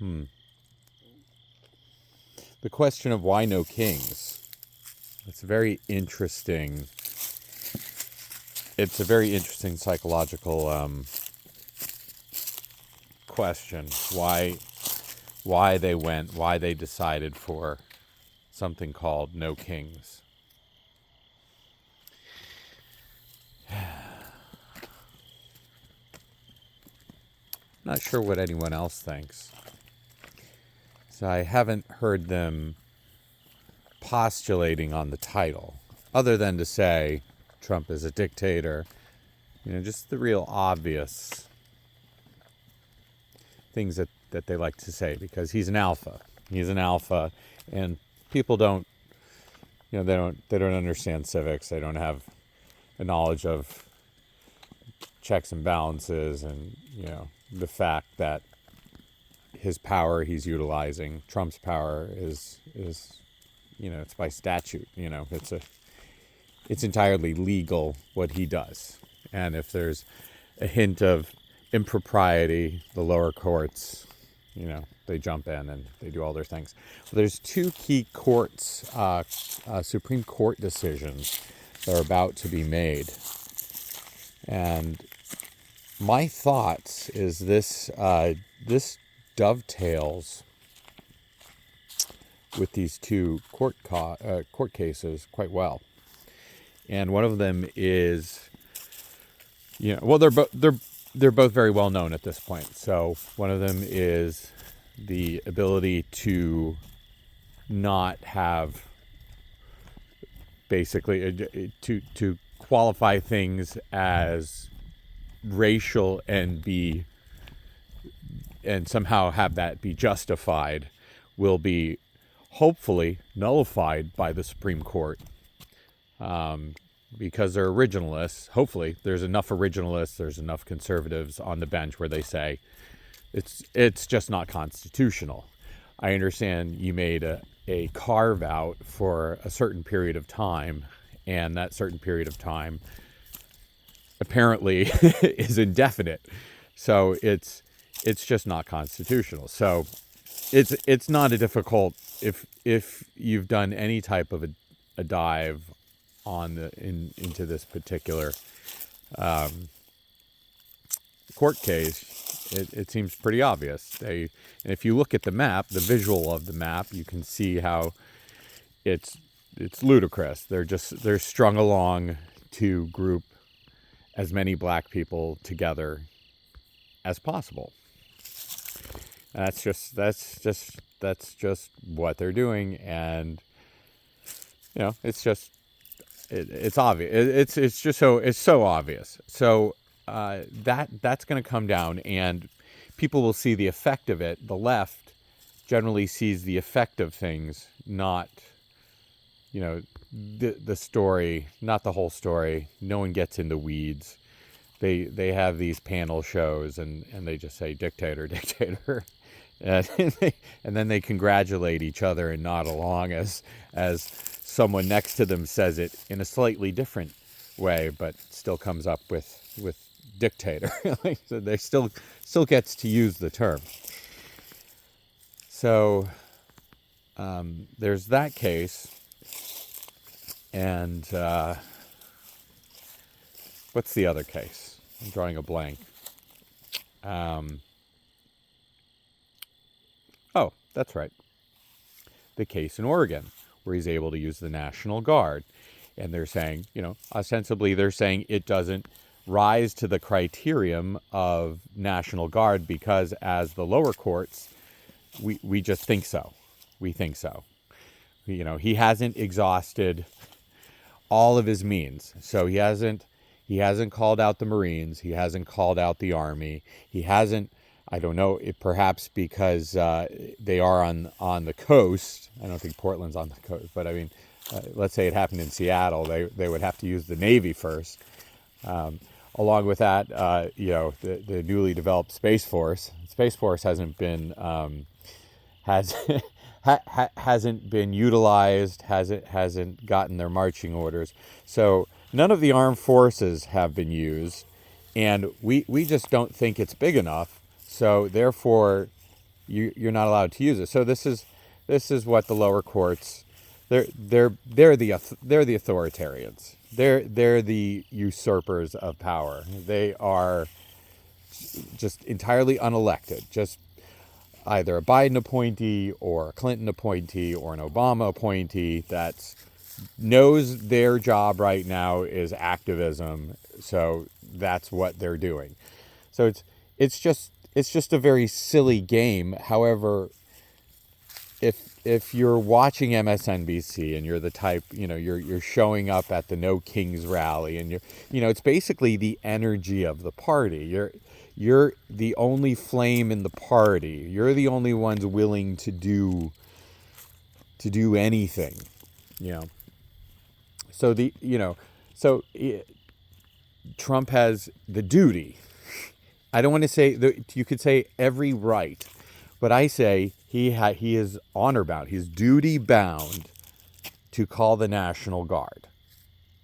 The question of why no kings. It's very interesting. It's a very interesting psychological question. Why they decided for something called no kings. Not sure what anyone else thinks. So I haven't heard them postulating on the title, other than to say Trump is a dictator. Just the real obvious things that they like to say, because he's an alpha. He's an alpha, and people don't, they don't understand civics. They don't have a knowledge of checks and balances, and the fact that his power he's utilizing, Trump's power is it's by statute. It's entirely legal what he does, and if there's a hint of impropriety, the lower courts, they jump in and they do all their things. There's two key courts, Supreme Court decisions that are about to be made, and my thoughts is this dovetails with these two court cases quite well. And one of them is, they're both very well known at this point. So one of them is the ability to not have, basically, to qualify things as racial and somehow have that be justified, will be hopefully nullified by the Supreme Court, because they're originalists. Hopefully there's enough originalists, there's enough conservatives on the bench where they say it's just not constitutional. I understand you made a carve out for a certain period of time, and that certain period of time apparently is indefinite. So it's just not constitutional. So it's not a difficult, if you've done any type of a dive into this particular court case, it seems pretty obvious. And if you look at the map, the visual of the map, you can see how it's ludicrous. They're strung along to group as many black people together as possible. And that's just what they're doing, and it's just it's obvious. It's so obvious. So that's going to come down, and people will see the effect of it. The left generally sees the effect of things, not the story, not the whole story. No one gets in the weeds. They have these panel shows, and they just say dictator, dictator. And then they congratulate each other and nod along as someone next to them says it in a slightly different way, but still comes up with dictator. So they still gets to use the term. So there's that case, and what's the other case? I'm drawing a blank. Oh, that's right. The case in Oregon, where he's able to use the National Guard. And they're saying, ostensibly they're saying it doesn't rise to the criterion of National Guard because, as the lower courts, we just think so. We think so. He hasn't exhausted all of his means. So he hasn't called out the Marines. He hasn't called out the Army. He hasn't, I don't know, perhaps because they are on the coast. I don't think Portland's on the coast, but I mean, let's say it happened in Seattle. They would have to use the Navy first. Along with that, the newly developed Space Force. Space Force hasn't been hasn't been utilized. Hasn't gotten their marching orders. So none of the armed forces have been used, and we just don't think it's big enough. So therefore, you're not allowed to use it. So this is what the lower courts, they're the authoritarians. They're the usurpers of power. They are just entirely unelected, just either a Biden appointee or a Clinton appointee or an Obama appointee that knows their job right now is activism. So that's what they're doing. So it's just a very silly game. However, if you're watching MSNBC and you're the type, you're showing up at the No Kings rally, and it's basically the energy of the party. You're the only flame in the party. You're the only ones willing to do anything, So Trump has the duty. I don't want to say that you could say every right, but I say he is honor bound. He's duty bound to call the National Guard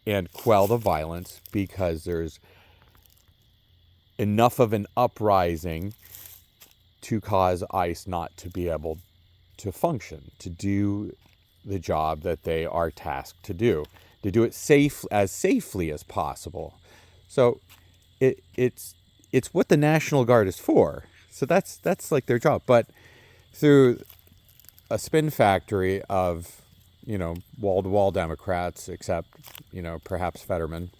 and quell the violence, because there's enough of an uprising to cause ICE not to be able to function, to do the job that they are tasked to do it as safely as possible. So it's what the National Guard is for. So that's like their job. But through a spin factory of, wall-to-wall Democrats, except, perhaps Fetterman,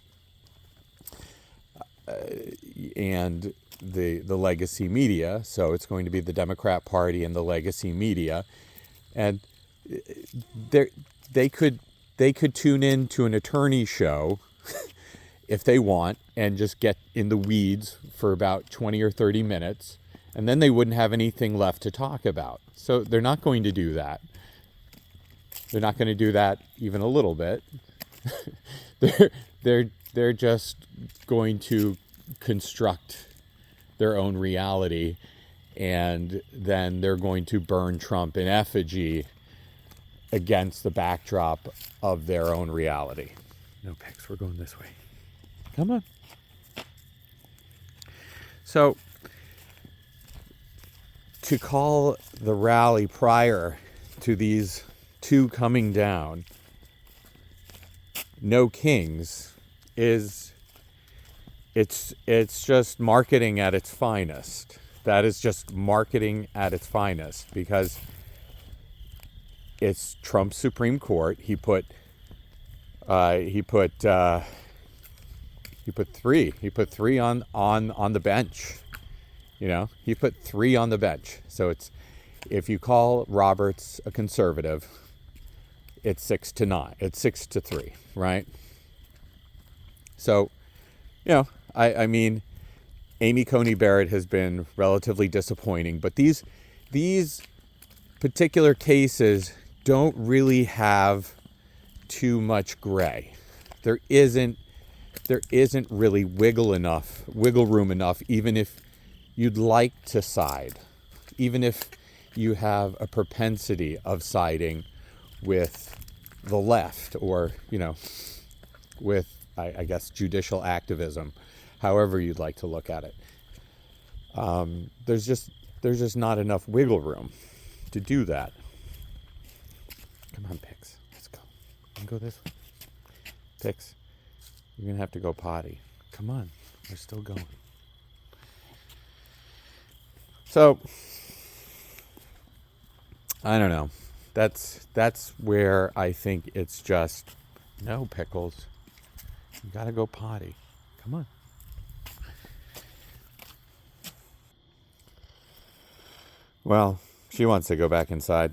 and the legacy media. So it's going to be the Democrat Party and the legacy media. And they could tune in to an attorney show if they want and just get in the weeds for about 20 or 30 minutes, and then they wouldn't have anything left to talk about. So they're not going to do that. They're not going to do that even a little bit. They're just going to construct their own reality, and then they're going to burn Trump in effigy against the backdrop of their own reality. No pics, we're going this way. Come on. So, to call the rally prior to these two coming down No Kings it's just marketing at its finest. That is just marketing at its finest, because it's Trump's Supreme Court. He put three. He put three on the bench. He put three on the bench. So if you call Roberts a conservative, it's 6-9. It's 6-3, right? So, I mean, Amy Coney Barrett has been relatively disappointing, but these particular cases don't really have too much gray. There isn't really wiggle room enough, even if you'd like to side, even if you have a propensity of siding with the left, or, with, I guess, judicial activism, however you'd like to look at it. There's just not enough wiggle room to do that. Come on, Pix. Let's go. You can go this way. Pix, you're going to have to go potty. Come on. We're still going. So, I don't know. That's where I think it's just, no, Pickles. You got to go potty. Come on. Well, she wants to go back inside.